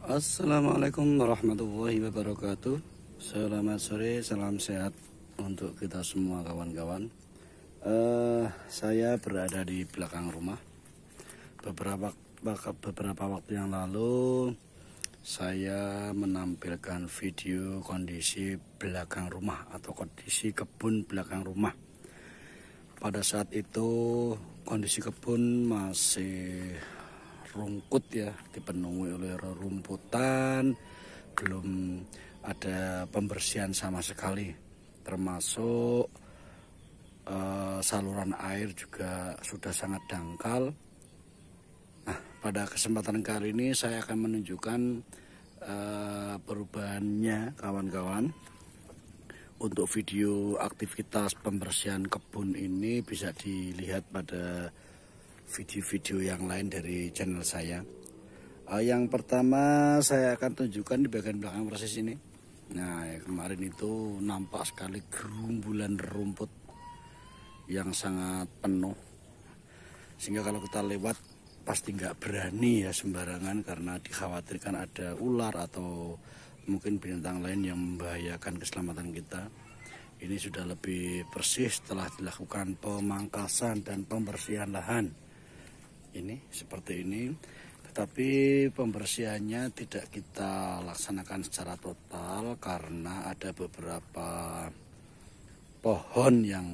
Assalamualaikum warahmatullahi wabarakatuh. Selamat sore, salam sehat untuk kita semua kawan-kawan. Saya berada di belakang rumah. Beberapa waktu yang lalu saya menampilkan video kondisi belakang rumah atau kondisi kebun belakang rumah. Pada saat itu kondisi kebun masih rungkut ya, dipenuhi oleh rerumputan, belum ada pembersihan sama sekali, termasuk saluran air juga sudah sangat dangkal. Nah, pada kesempatan kali ini saya akan menunjukkan perubahannya kawan-kawan. Untuk video aktivitas pembersihan kebun ini bisa dilihat pada video-video yang lain dari channel saya. Yang pertama saya akan tunjukkan di bagian belakang persis ini. Nah, kemarin itu nampak sekali gerumbulan rumput yang sangat penuh, sehingga kalau kita lewat pasti nggak berani ya sembarangan, karena dikhawatirkan ada ular atau mungkin binatang lain yang membahayakan keselamatan kita. Ini sudah lebih bersih setelah dilakukan pemangkasan dan pembersihan lahan. Ini seperti ini, tetapi pembersihannya tidak kita laksanakan secara total karena ada beberapa pohon yang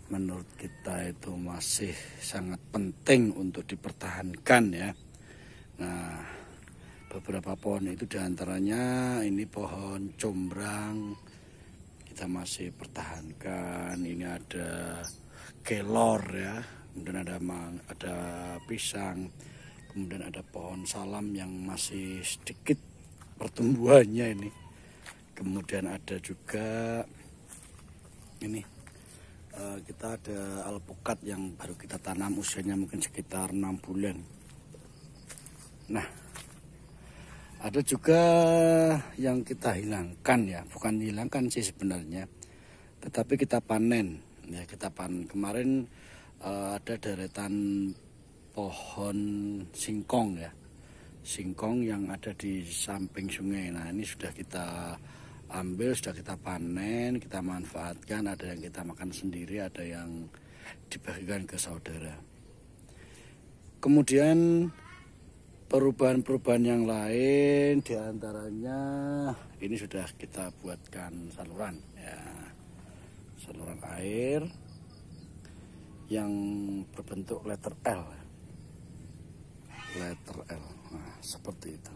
menurut kita itu masih sangat penting untuk dipertahankan ya. Nah, beberapa pohon itu diantaranya ini pohon combrang kita masih pertahankan. Ini ada kelor ya, kemudian ada pisang, kemudian ada pohon salam yang masih sedikit pertumbuhannya ini. Kemudian ada juga ini kita ada alpukat yang baru kita tanam, usianya mungkin sekitar 6 bulan. Nah, ada juga yang kita hilangkan ya, bukan hilangkan sih sebenarnya, tetapi kita panen ya. Kita panen kemarin ada deretan pohon singkong ya, singkong yang ada di samping sungai. Nah, ini sudah kita ambil, sudah kita panen, kita manfaatkan. Ada yang kita makan sendiri, ada yang dibagikan ke saudara. Kemudian perubahan-perubahan yang lain diantaranya ini sudah kita buatkan saluran ya, saluran air yang berbentuk letter L. Nah, seperti itu.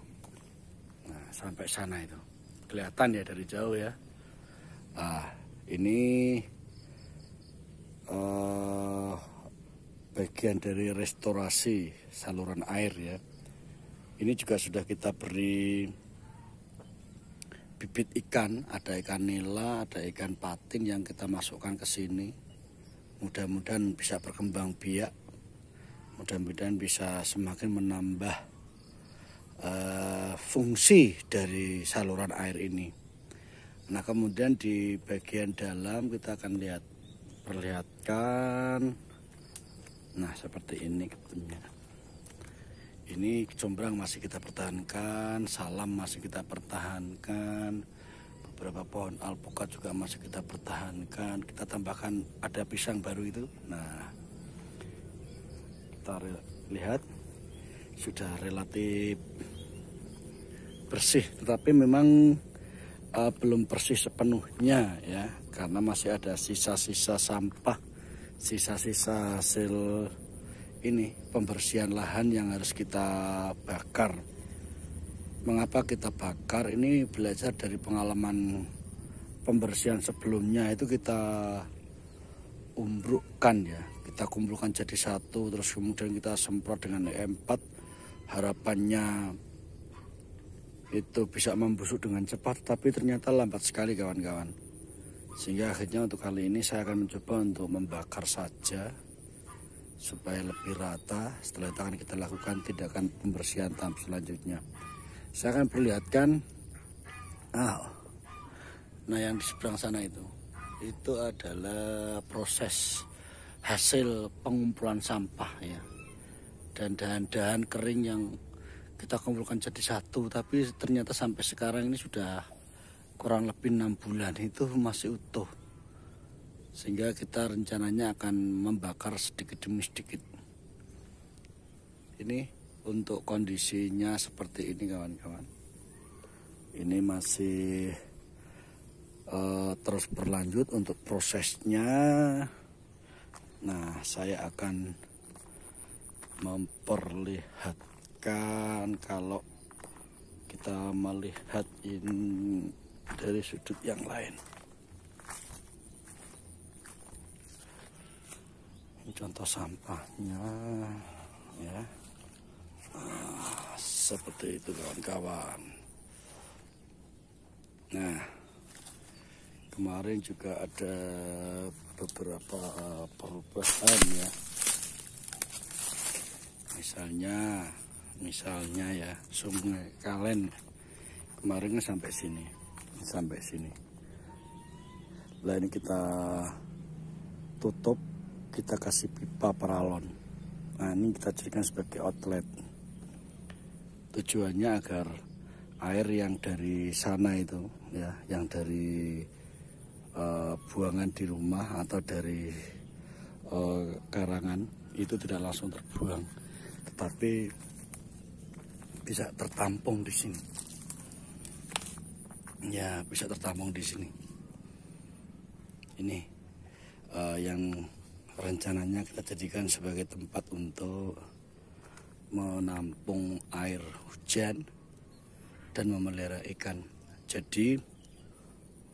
Nah, sampai sana itu kelihatan ya dari jauh ya. Ini bagian dari restorasi saluran air ya. Ini juga sudah kita beri bibit ikan, ada ikan nila, ada ikan patin yang kita masukkan ke sini. Mudah-mudahan bisa berkembang biak, mudah-mudahan bisa semakin menambah fungsi dari saluran air ini. Nah, kemudian di bagian dalam kita akan perlihatkan. Nah, seperti ini kebunnya. Ini combrang masih kita pertahankan, salam masih kita pertahankan, beberapa pohon alpukat juga masih kita pertahankan. Kita tambahkan ada pisang baru itu. Nah, kita lihat sudah relatif bersih, tetapi memang belum bersih sepenuhnya ya, karena masih ada sisa-sisa sampah, sisa-sisa hasil ini pembersihan lahan yang harus kita bakar. Mengapa kita bakar? Ini belajar dari pengalaman pembersihan sebelumnya, itu kita umbrukkan ya, kita kumpulkan jadi satu, terus kemudian kita semprot dengan E4, harapannya itu bisa membusuk dengan cepat, tapi ternyata lambat sekali kawan-kawan. Sehingga akhirnya untuk kali ini saya akan mencoba untuk membakar saja supaya lebih rata. Setelah itu akan kita lakukan tindakan pembersihan tahap selanjutnya. Saya akan perlihatkan. Nah, yang di seberang sana itu adalah proses hasil pengumpulan sampah ya, dan dahan-dahan kering yang kita kumpulkan jadi satu, tapi ternyata sampai sekarang ini sudah kurang lebih 6 bulan itu masih utuh, sehingga kita rencananya akan membakar sedikit demi sedikit. Ini untuk kondisinya seperti ini kawan-kawan. Ini masih terus berlanjut untuk prosesnya. Nah, saya akan memperlihatkan kalau kita melihat ini dari sudut yang lain. Ini contoh sampahnya ya. Seperti itu kawan-kawan. Nah, kemarin juga ada beberapa perubahan ya. Misalnya ya, Sungai Kalen kemarin sampai sini. Lah ini kita tutup, kita kasih pipa paralon. Nah, ini kita jadikan sebagai outlet. Tujuannya agar air yang dari sana itu ya, yang dari buangan di rumah atau dari karangan itu tidak langsung terbuang, tetapi bisa tertampung di sini. Ya, bisa tertampung di sini. Ini yang rencananya kita jadikan sebagai tempat untuk menampung air hujan dan memelihara ikan. Jadi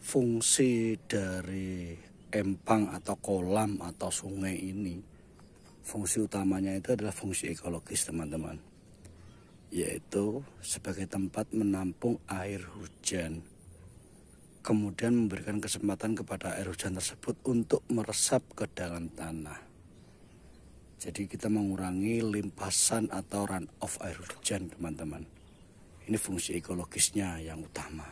fungsi dari empang atau kolam atau sungai ini, fungsi utamanya itu adalah fungsi ekologis teman-teman, yaitu sebagai tempat menampung air hujan, kemudian memberikan kesempatan kepada air hujan tersebut untuk meresap ke dalam tanah. Jadi kita mengurangi limpasan atau run off air hujan teman-teman. Ini fungsi ekologisnya yang utama.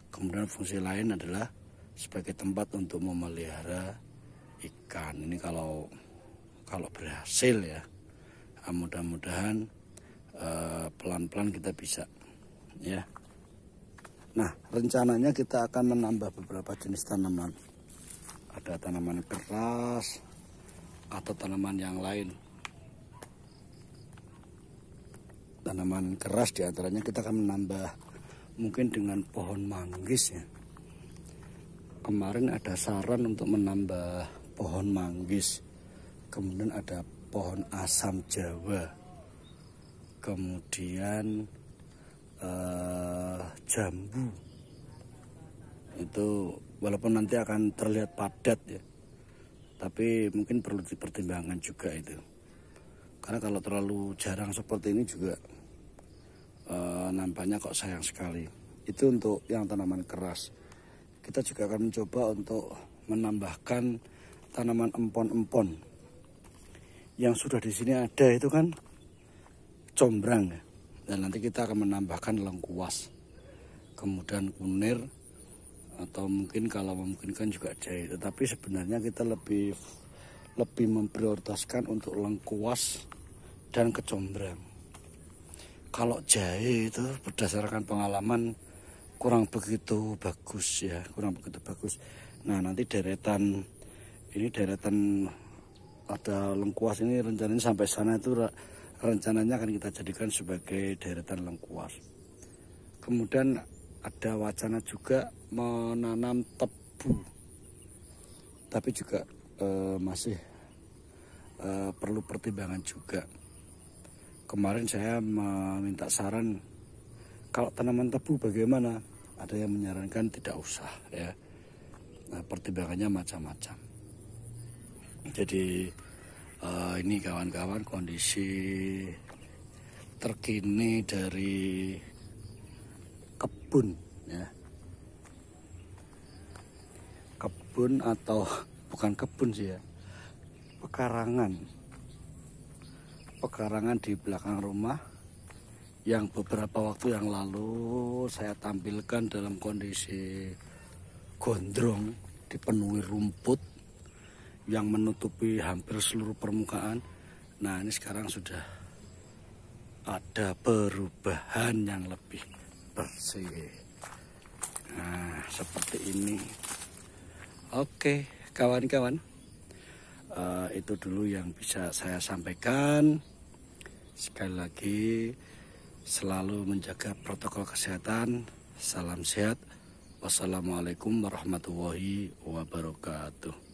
Kemudian fungsi lain adalah sebagai tempat untuk memelihara ikan. Ini kalau berhasil ya, mudah-mudahan pelan-pelan kita bisa ya. Nah, rencananya kita akan menambah beberapa jenis tanaman. Ada tanaman keras atau tanaman yang lain. Tanaman keras diantaranya kita akan menambah mungkin dengan pohon manggis ya. Kemarin ada saran untuk menambah pohon manggis, kemudian ada pohon asam Jawa, kemudian jambu. Itu walaupun nanti akan terlihat padat ya, tapi mungkin perlu dipertimbangkan juga itu. Karena kalau terlalu jarang seperti ini juga nampaknya kok sayang sekali. Itu untuk yang tanaman keras. Kita juga akan mencoba untuk menambahkan tanaman empon-empon. Yang sudah di sini ada itu kan combrang ya. Dan nanti kita akan menambahkan lengkuas, kemudian kunir, atau mungkin kalau memungkinkan juga jahe. Tetapi sebenarnya kita lebih memprioritaskan untuk lengkuas dan kecombrang. Kalau jahe itu berdasarkan pengalaman kurang begitu bagus ya, Nah, nanti deretan ada lengkuas ini rencananya sampai sana itu rencananya akan kita jadikan sebagai deretan lengkuas. Kemudian ada wacana juga menanam tebu, tapi juga masih perlu pertimbangan juga. Kemarin saya meminta saran, kalau tanaman tebu bagaimana? Ada yang menyarankan tidak usah ya. Nah, pertimbangannya macam-macam. Jadi ini kawan-kawan kondisi terkini dari kebun ya. Kebun atau bukan kebun sih ya, pekarangan di belakang rumah yang beberapa waktu yang lalu saya tampilkan dalam kondisi gondrong, dipenuhi rumput yang menutupi hampir seluruh permukaan. Nah, ini sekarang sudah ada perubahan yang lebih bersih. Nah, seperti ini. Oke, kawan-kawan, itu dulu yang bisa saya sampaikan. Sekali lagi, selalu menjaga protokol kesehatan. Salam sehat. Wassalamualaikum warahmatullahi wabarakatuh.